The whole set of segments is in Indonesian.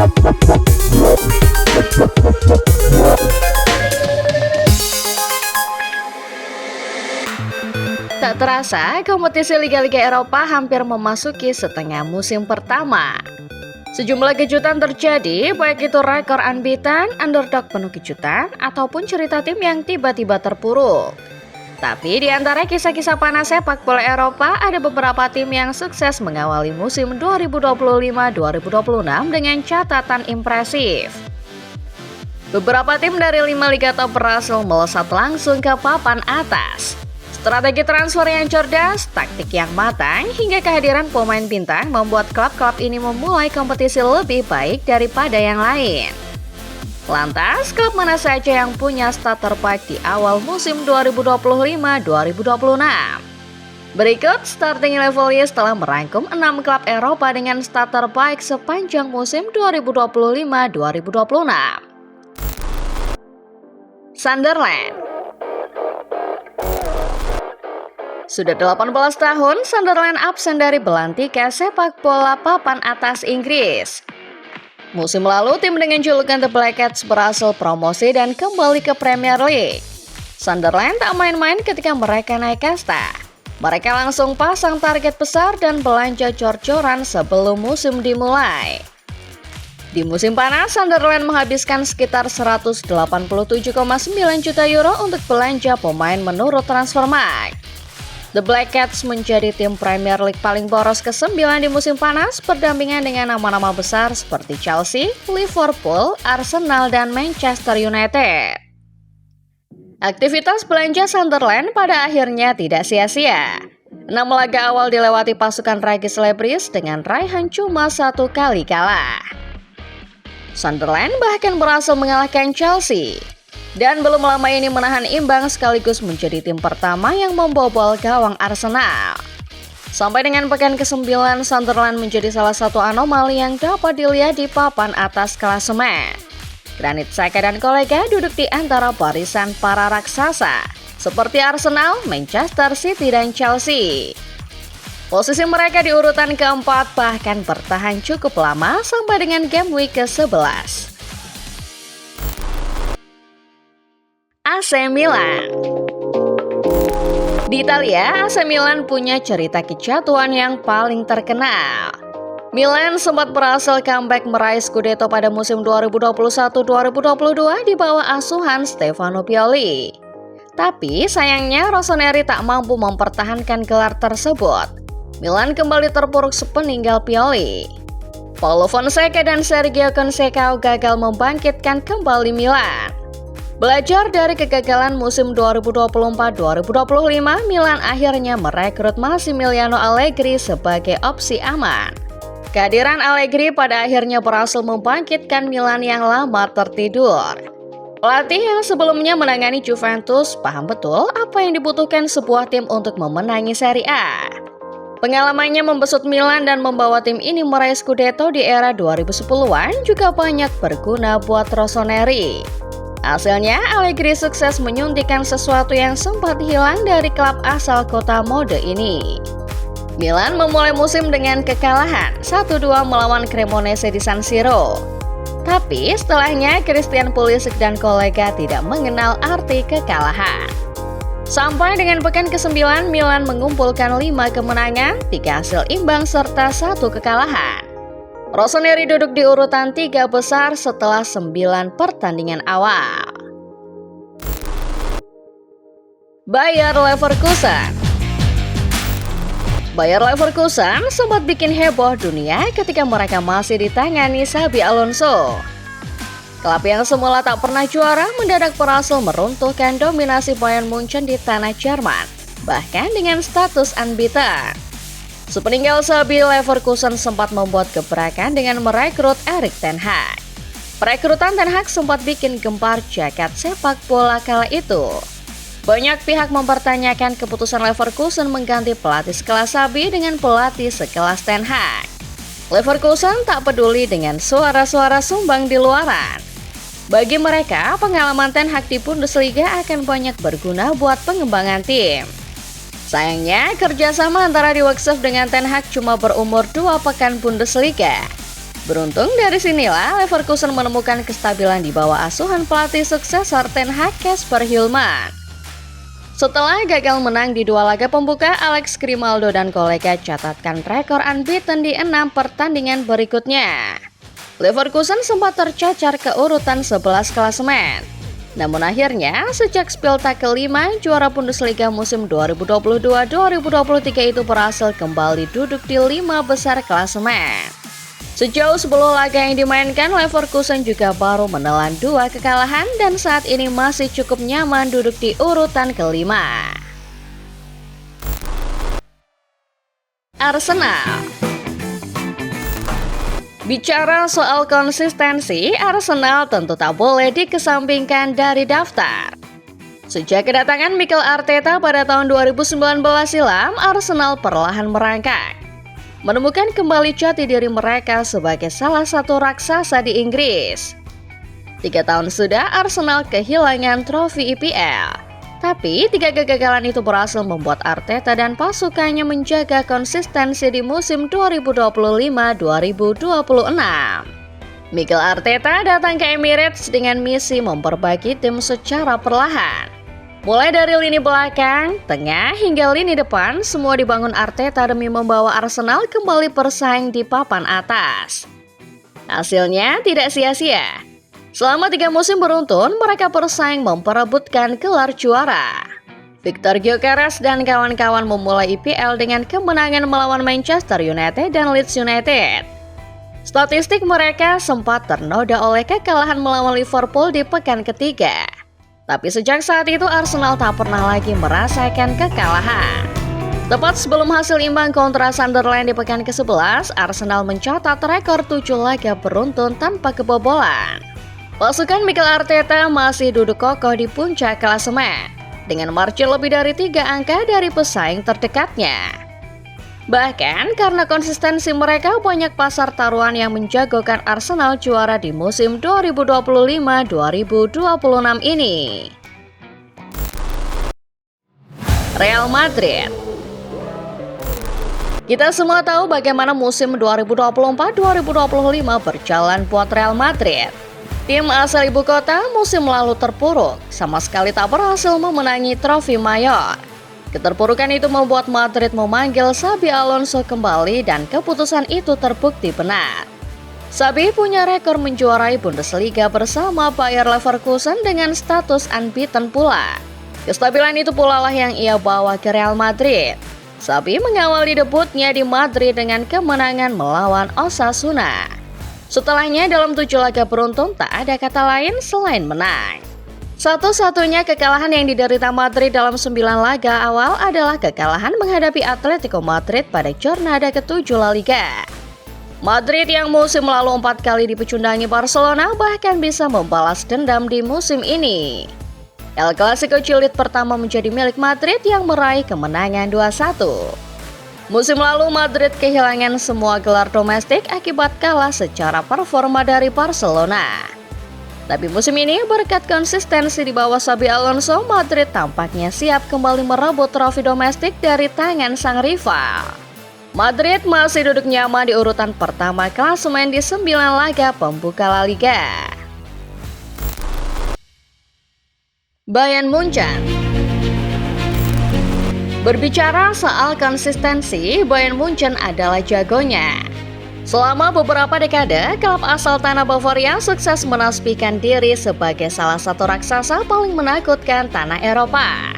Tak terasa, kompetisi Liga-Liga Eropa hampir memasuki setengah musim pertama. Sejumlah kejutan terjadi, baik itu rekor unbeaten, underdog penuh kejutan, ataupun cerita tim yang tiba-tiba terpuruk. Tapi di antara kisah-kisah panas sepak bola Eropa, ada beberapa tim yang sukses mengawali musim 2025-2026 dengan catatan impresif. Beberapa tim dari 5 liga top berhasil melesat langsung ke papan atas. Strategi transfer yang cerdas, taktik yang matang, hingga kehadiran pemain bintang membuat klub-klub ini memulai kompetisi lebih baik daripada yang lain. Lantas, klub mana saja yang punya stat terbaik di awal musim 2025-2026? Berikut starting level list telah merangkum 6 klub Eropa dengan stat terbaik sepanjang musim 2025-2026. Sunderland. Sudah 18 tahun, Sunderland absen dari belantika sepak bola papan atas Inggris. Musim lalu, tim dengan julukan The Black Cats berhasil promosi dan kembali ke Premier League. Sunderland tak main-main ketika mereka naik kasta. Mereka langsung pasang target besar dan belanja cor-coran sebelum musim dimulai. Di musim panas, Sunderland menghabiskan sekitar 187,9 juta euro untuk belanja pemain menurut Transfermarkt. The Black Cats menjadi tim Premier League paling boros ke-9 di musim panas, berdampingan dengan nama-nama besar seperti Chelsea, Liverpool, Arsenal, dan Manchester United. Aktivitas belanja Sunderland pada akhirnya tidak sia-sia. 6 laga awal dilewati pasukan Ragi Selebris dengan raihan cuma 1 kali kalah. Sunderland bahkan berhasil mengalahkan Chelsea. Dan belum lama ini menahan imbang sekaligus menjadi tim pertama yang membobol gawang Arsenal. Sampai dengan pekan ke-9, Sunderland menjadi salah satu anomali yang dapat dilihat di papan atas klasemen. Granit Xhaka dan kolega duduk di antara barisan para raksasa, seperti Arsenal, Manchester City, dan Chelsea. Posisi mereka di urutan keempat bahkan bertahan cukup lama sampai dengan game week ke-11. AC Milan. Di Italia, AC Milan punya cerita kejatuhan yang paling terkenal. Milan sempat berhasil comeback meraih Scudetto pada musim 2021-2022 di bawah asuhan Stefano Pioli. Tapi sayangnya Rossoneri tak mampu mempertahankan gelar tersebut. Milan kembali terpuruk sepeninggal Pioli. Paulo Fonseca dan Sergio Conceição gagal membangkitkan kembali Milan. Belajar dari kegagalan musim 2024-2025, Milan akhirnya merekrut Massimiliano Allegri sebagai opsi aman. Kehadiran Allegri pada akhirnya berhasil membangkitkan Milan yang lama tertidur. Pelatih yang sebelumnya menangani Juventus paham betul apa yang dibutuhkan sebuah tim untuk memenangi Serie A. Pengalamannya membesut Milan dan membawa tim ini meraih Scudetto di era 2010-an juga banyak berguna buat Rossoneri. Hasilnya, Allegri sukses menyuntikkan sesuatu yang sempat hilang dari klub asal kota mode ini. Milan memulai musim dengan kekalahan 1-2 melawan Cremonese di San Siro. Tapi setelahnya Christian Pulisic dan kolega tidak mengenal arti kekalahan. Sampai dengan pekan ke-9, Milan mengumpulkan 5 kemenangan, 3 hasil imbang serta 1 kekalahan. Rossoneri duduk di urutan 3 besar setelah 9 pertandingan awal. Bayer Leverkusen. Bayer Leverkusen sempat bikin heboh dunia ketika mereka masih ditangani Xabi Alonso. Klub yang semula tak pernah juara mendadak berhasil meruntuhkan dominasi Bayern Munchen di tanah Jerman, bahkan dengan status unbeaten. Sepeninggal Xabi, Leverkusen sempat membuat gebrakan dengan merekrut Erik ten Hag. Perekrutan ten Hag sempat bikin gempar jagat sepak bola kala itu. Banyak pihak mempertanyakan keputusan Leverkusen mengganti pelatih sekelas Xabi dengan pelatih sekelas ten Hag. Leverkusen tak peduli dengan suara-suara sumbang di luaran. Bagi mereka, pengalaman ten Hag di Bundesliga akan banyak berguna buat pengembangan tim. Sayangnya, kerjasama antara Die Werkself dengan ten Hag cuma berumur 2 pekan Bundesliga. Beruntung dari sinilah Leverkusen menemukan kestabilan di bawah asuhan pelatih suksesor Ten Hag Kasper Hjulmand. Setelah gagal menang di 2 laga pembuka, Alex Grimaldo dan kolega catatkan rekor unbeaten di 6 pertandingan berikutnya. Leverkusen sempat tercacar ke urutan 11 klasemen. Namun akhirnya, sejak Spieltag kelima, juara Bundesliga musim 2022-2023 itu berhasil kembali duduk di 5 besar klasemen. Sejauh 10 laga yang dimainkan, Leverkusen juga baru menelan 2 kekalahan dan saat ini masih cukup nyaman duduk di urutan kelima. Arsenal. Bicara soal konsistensi, Arsenal tentu tak boleh dikesampingkan dari daftar. Sejak kedatangan Mikel Arteta pada tahun 2019 silam, Arsenal perlahan merangkak, menemukan kembali jati diri mereka sebagai salah satu raksasa di Inggris. 3 tahun sudah Arsenal kehilangan trofi IPL, tapi 3 kegagalan itu berhasil membuat Arteta dan pasukannya menjaga konsistensi di musim 2025-2026. Mikel Arteta datang ke Emirates dengan misi memperbaiki tim secara perlahan. Mulai dari lini belakang, tengah, hingga lini depan, semua dibangun Arteta demi membawa Arsenal kembali bersaing di papan atas. Hasilnya tidak sia-sia. Selama 3 musim beruntun, mereka bersaing memperebutkan gelar juara. Victor Gyökeres dan kawan-kawan memulai IPL dengan kemenangan melawan Manchester United dan Leeds United. Statistik mereka sempat ternoda oleh kekalahan melawan Liverpool di pekan ketiga. Tapi sejak saat itu Arsenal tak pernah lagi merasakan kekalahan. Tepat sebelum hasil imbang kontra Sunderland di pekan ke-11, Arsenal mencatat rekor 7 laga beruntun tanpa kebobolan. Pasukan Mikel Arteta masih duduk kokoh di puncak klasemen, dengan margin lebih dari 3 angka dari pesaing terdekatnya. Bahkan karena konsistensi mereka, banyak pasar taruhan yang menjagokan Arsenal juara di musim 2025-2026 ini. Real Madrid. Kita semua tahu bagaimana musim 2024-2025 berjalan buat Real Madrid. Tim asal ibu kota musim lalu terpuruk, sama sekali tak berhasil memenangi trofi mayor. Keterpurukan itu membuat Madrid memanggil Xabi Alonso kembali dan keputusan itu terbukti benar. Xabi punya rekor menjuarai Bundesliga bersama Bayer Leverkusen dengan status unbeaten pula. Kestabilan itu pula lah yang ia bawa ke Real Madrid. Xabi mengawali debutnya di Madrid dengan kemenangan melawan Osasuna. Setelahnya dalam 7 laga beruntun tak ada kata lain selain menang. Satu-satunya kekalahan yang diderita Madrid dalam 9 laga awal adalah kekalahan menghadapi Atletico Madrid pada jornada ke-7 La Liga. Madrid yang musim lalu 4 kali dipecundangi Barcelona bahkan bisa membalas dendam di musim ini. El Clasico jilid pertama menjadi milik Madrid yang meraih kemenangan 2-1. Musim lalu Madrid kehilangan semua gelar domestik akibat kalah secara performa dari Barcelona. Tapi musim ini berkat konsistensi di bawah Xabi Alonso, Madrid tampaknya siap kembali merebut trofi domestik dari tangan sang rival. Madrid masih duduk nyaman di urutan pertama klasemen di 9 laga pembuka La Liga. Bayern Munchen. Berbicara soal konsistensi, Bayern Munchen adalah jagonya. Selama beberapa dekade, klub asal tanah Bavaria sukses menasbihkan diri sebagai salah satu raksasa paling menakutkan tanah Eropa.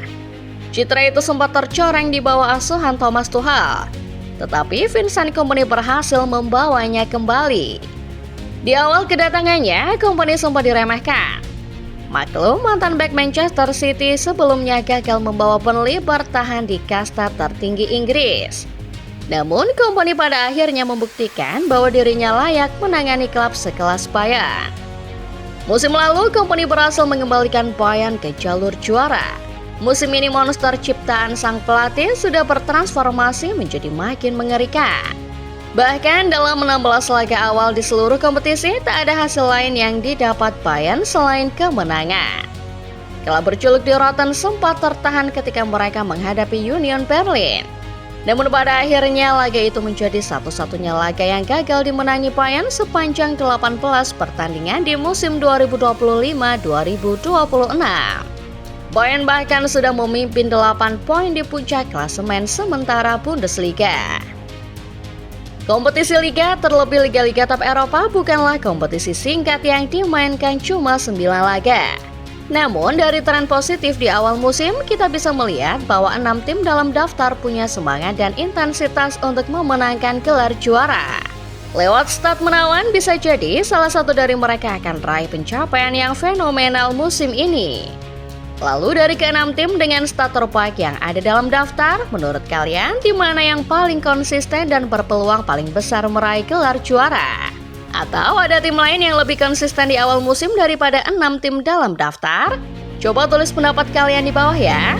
Citra itu sempat tercoreng di bawah asuhan Thomas Tuchel, tetapi Vincent Kompany berhasil membawanya kembali. Di awal kedatangannya, Kompany sempat diremehkan. Maklum, mantan bek Manchester City sebelumnya gagal membawa Burnley bertahan di kasta tertinggi Inggris. Namun, Kompany pada akhirnya membuktikan bahwa dirinya layak menangani klub sekelas Bayern. Musim lalu, Kompany berhasil mengembalikan Bayern ke jalur juara. Musim ini monster ciptaan sang pelatih sudah bertransformasi menjadi makin mengerikan. Bahkan dalam 16 laga awal di seluruh kompetisi, tak ada hasil lain yang didapat Bayern selain kemenangan. Klub berjuluk di Rotten sempat tertahan ketika mereka menghadapi Union Berlin. Namun pada akhirnya laga itu menjadi satu-satunya laga yang gagal dimenangi Bayern sepanjang 18 pertandingan di musim 2025-2026. Bayern bahkan sudah memimpin 8 poin di puncak klasemen sementara Bundesliga. Kompetisi liga, terlebih liga-liga top Eropa, bukanlah kompetisi singkat yang dimainkan cuma 9 laga. Namun dari tren positif di awal musim, kita bisa melihat bahwa 6 tim dalam daftar punya semangat dan intensitas untuk memenangkan gelar juara. Lewat stat menawan, bisa jadi salah satu dari mereka akan raih pencapaian yang fenomenal musim ini. Lalu dari ke-6 tim dengan stat terbaik yang ada dalam daftar, menurut kalian di mana yang paling konsisten dan berpeluang paling besar meraih gelar juara? Atau ada tim lain yang lebih konsisten di awal musim daripada 6 tim dalam daftar? Coba tulis pendapat kalian di bawah ya.